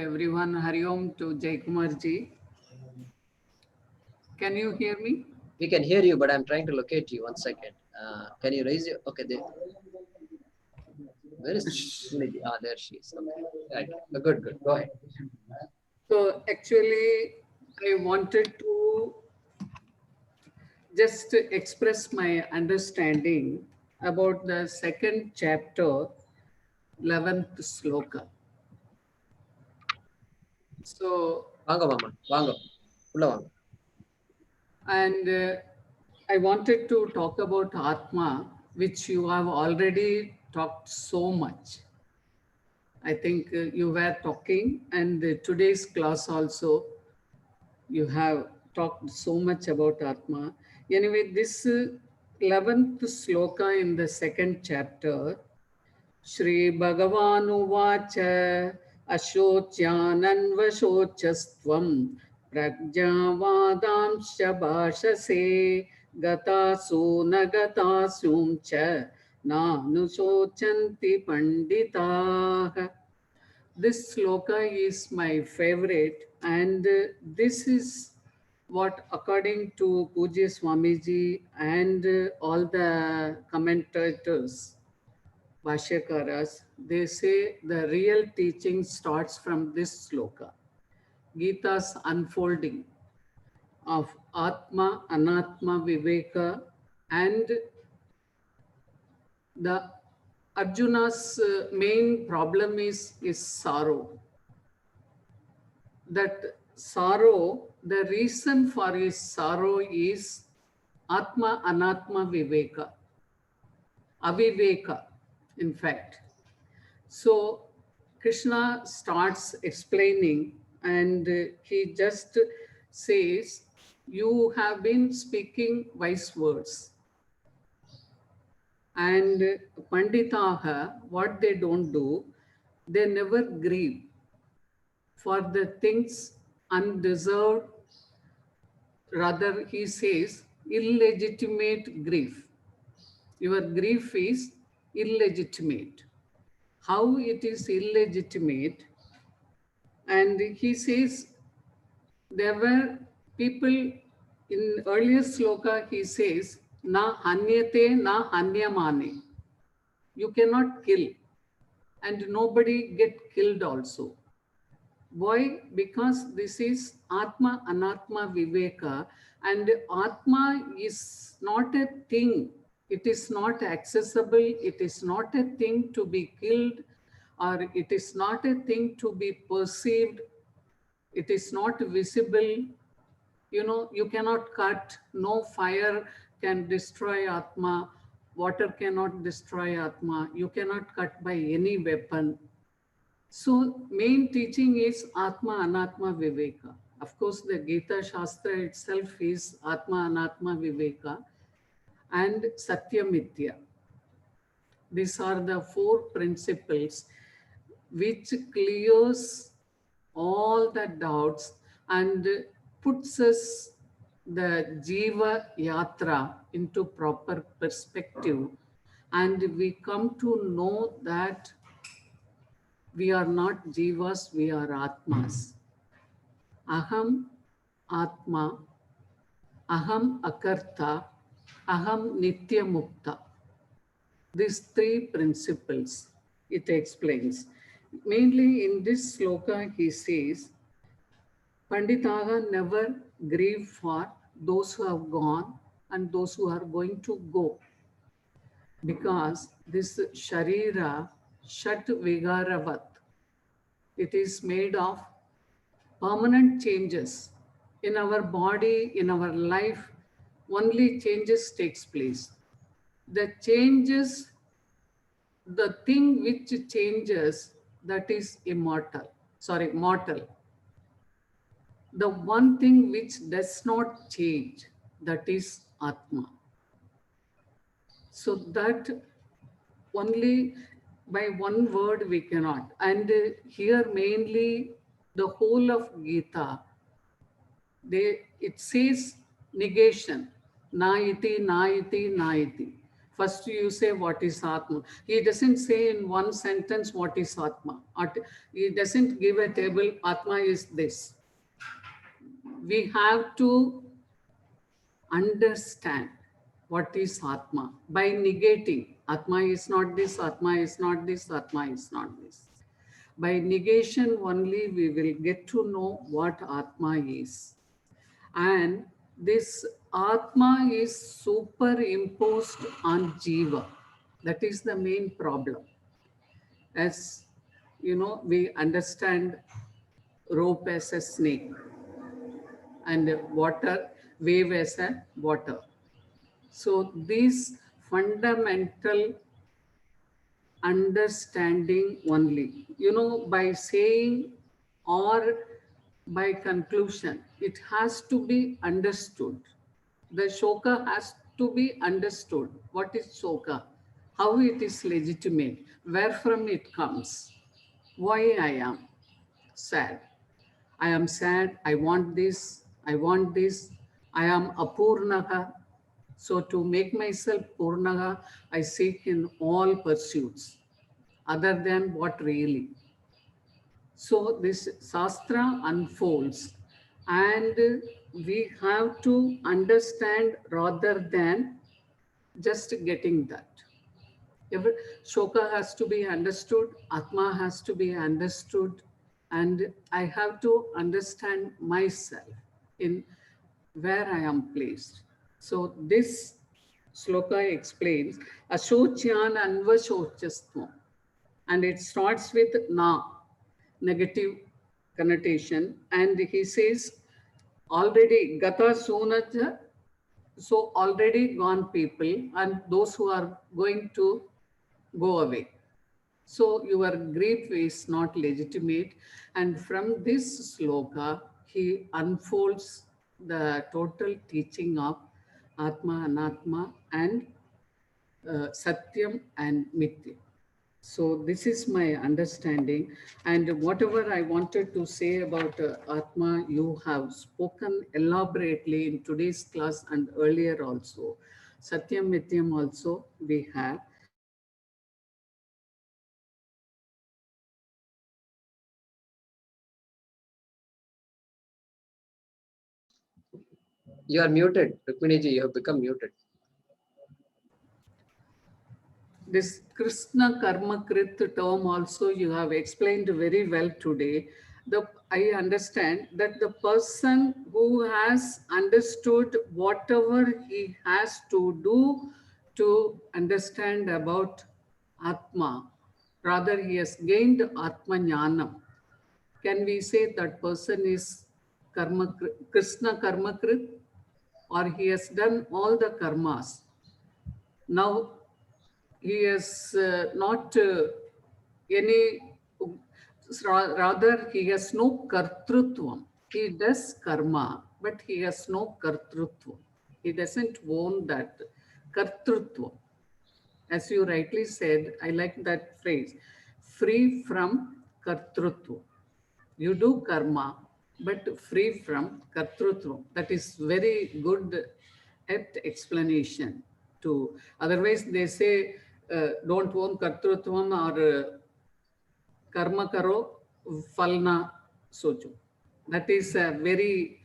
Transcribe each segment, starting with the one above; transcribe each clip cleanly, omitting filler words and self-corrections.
everyone. Hari Om to Jai Kumar ji. Can you hear me? We can hear you, but I'm trying to locate you. 1 second. Can you raise your... Okay, there. Where is Srinidhi? Ah, there she is. Okay. Right. Good, good. Go ahead. So actually, I wanted to just express my understanding about the second chapter, 11th sloka. So, Vanga, Mama. Vanga. Ulla vanga. and I wanted to talk about Atma, which you have already talked so much. I think you were talking, and today's class also, you have talked so much about Atma. Anyway, this 11th sloka in the second chapter, Shri Bhagavan Ashocyananvashocastvam Pragyavadamscha bhashase Gatasu nagatasum cha Nanusochanti panditah. This sloka is my favorite, and this is what, according to Pujya Swamiji and all the commentators, Bhashyakaras, they say the real teaching starts from this sloka, Gita's unfolding of Atma, Anatma, Viveka, and the Arjuna's main problem is sorrow. That sorrow, the reason for his sorrow is Atma, Anatma, Viveka, Aviveka, in fact. So Krishna starts explaining, and he just says, you have been speaking wise words. And Panditaha, what they don't do, they never grieve for the things undeserved. Rather, he says, illegitimate grief. Your grief is illegitimate. How it is illegitimate? And he says, there were people in earlier sloka, he says, na hanyate, na hanyamane. You cannot kill, and nobody get killed also. Why? Because this is Atma, Anatma, Viveka, and Atma is not a thing. It is not accessible. It is not a thing to be killed, or it is not a thing to be perceived. It is not visible. You know, you cannot cut. No fire can destroy Atma. Water cannot destroy Atma. You cannot cut by any weapon. So main teaching is Atma, Anatma, Viveka. Of course, the Gita Shastra itself is Atma, Anatma, Viveka and Satya Mithya. These are the four principles which clears all the doubts and puts us the Jiva Yatra into proper perspective, and we come to know that we are not jivas, we are atmas. Aham atma, aham akarta, aham nitya mukta. These three principles it explains. Mainly in this sloka he says, Panditaha never grieve for those who have gone and those who are going to go. Because this Sharira Shat Vigaravat, it is made of permanent changes in our body, in our life. Only changes takes place. The changes, the thing which changes, that is mortal. The one thing which does not change, that is Atma. So that only by one word we cannot. And here mainly the whole of Gita, it says negation, naiti, naiti, naiti. First you say what is Atma. He doesn't say in one sentence what is Atma. He doesn't give a table, Atma is this. We have to understand what is Atma by negating. Atma is not this, Atma is not this, Atma is not this. By negation only we will get to know what Atma is. And this Atma is superimposed on Jiva. That is the main problem. As you know, we understand rope as a snake and water, wave as a water. So these fundamental understanding only, you know, by saying or by conclusion, it has to be understood. The shoka has to be understood. What is shoka? How it is legitimate? Where from it comes? Why I am sad? I am sad. I want this. I want this. I am apurnaha. So to make myself purnaha, I seek in all pursuits other than what really. So this Shastra unfolds and we have to understand rather than just getting that. Every, Shoka has to be understood, Atma has to be understood, and I have to understand myself in where I am placed. So this sloka explains Ashocyan Anvashochastvam, and it starts with na, negative connotation, and he says already gata sunaja, so already gone people and those who are going to go away. So your grief is not legitimate. And from this sloka, he unfolds the total teaching of Atma, Anatma, and Satyam and Mithya. So this is my understanding, and whatever I wanted to say about Atma, you have spoken elaborately in today's class and earlier also. Satyam Mithyam also we have. You are muted, Rukminiji. You have become muted. This Krishna Karma Krit term also you have explained very well today. I understand that the person who has understood whatever he has to do to understand about Atma, rather he has gained Atma Jnanam. Can we say that person is Krishna Karma Krit, or he has done all the karmas? Now he is not any, rather he has no kartrutvam. He does karma, but he has no kartrutvam. He doesn't own that kartrutvam. As you rightly said, I like that phrase, free from kartrutvam. You do karma, but free from kartrutvam. That is very good apt explanation to. Otherwise, they say don't own kartrutvam or karma karo, falna socho. That is a very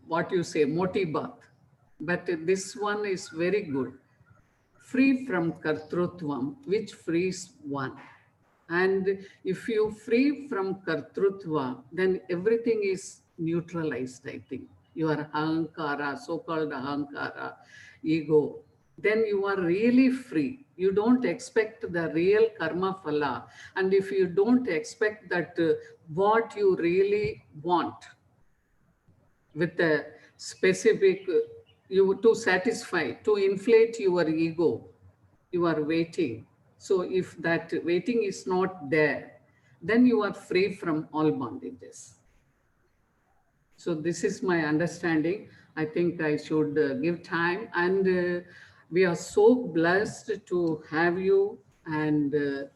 what you say, moti baat. But this one is very good. Free from kartrutvam, which frees one. And if you free from kartrutva, then everything is neutralized, I think. Your ahankara, so-called ahankara, ego, then you are really free. You don't expect the real karma phala. And if you don't expect that what you really want with a specific, you to satisfy, to inflate your ego, you are waiting. So if that waiting is not there, then you are free from all bondages. So this is my understanding. I think I should give time, and we are so blessed to have you. And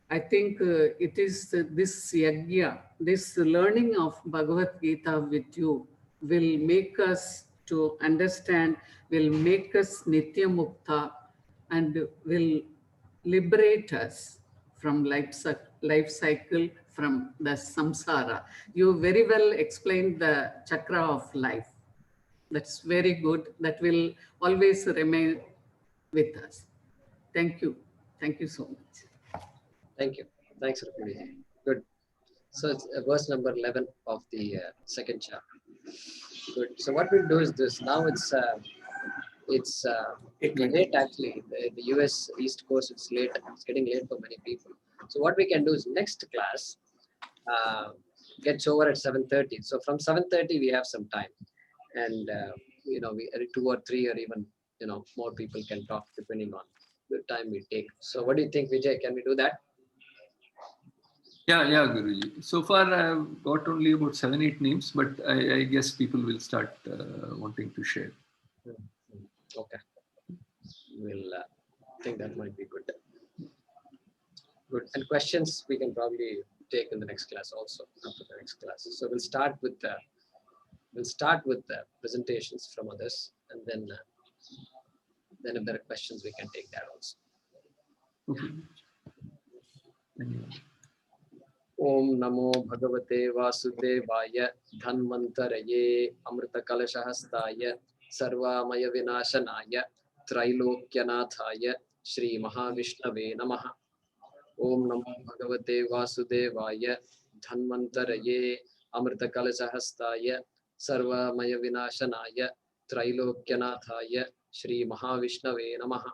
I think it is this yajna, this learning of Bhagavad Gita with you will make us to understand will make us Nitya Mukta and will liberate us from life cycle, from the samsara. You very well explained the chakra of life. That's very good. That will always remain with us. Thank you. Thank you so much. Thank you. Thanks, Rukmini. Good. So it's verse number 11 of the second chapter. Good. So what we'll do is this. Now it's late actually. The US East Coast, it's late. It's getting late for many people. So what we can do is next class gets over at 7:30. So from 7:30 we have some time, and we 2 or 3 or even more people can talk depending on the time we take. So what do you think, Vijay? Can we do that? Yeah, Guruji. So far, I've got only about 7-8 names, but I guess people will start wanting to share. Okay. We'll think that might be good. Good. And questions we can probably take in the next class also, after the next class. So we'll start with the presentations from others, and then if there are questions, we can take that also. Okay. Om Namo Bhagavate Vasudevaya Dhanvantaraye Amrita Kalashahastaya Sarvamaya Vinashanaya Trailokyanataya Shri Mahavishnave Namaha. Om Namo Bhagavate Vasudevaya Dhanvantaraye Amrita Kalashahastaya Sarvamaya Vinashanaya Trailokyanataya Shri Mahavishnave Namaha.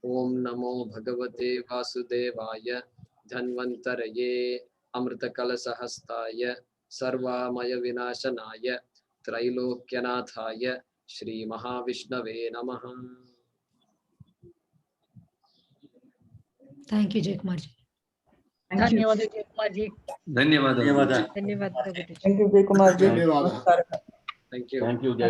Om Namo Bhagavate Vasudevaya Dhanvantaraye Amrita Kalasahastaya Sarvamaya Vinashanaya Trailokyanataya Shri Mahavishnave Namaha. Thank you, Jay Kumar ji. Thank you. ಧನ್ಯವಾದ ಜೈ Kumar G. ಧನ್ಯವಾದ. ಧನ್ಯವಾದ. ಧನ್ಯವಾದ ಗುರುಜಿ. Thank you, Jay Kumar ji. Thank you. Thank you, Jay.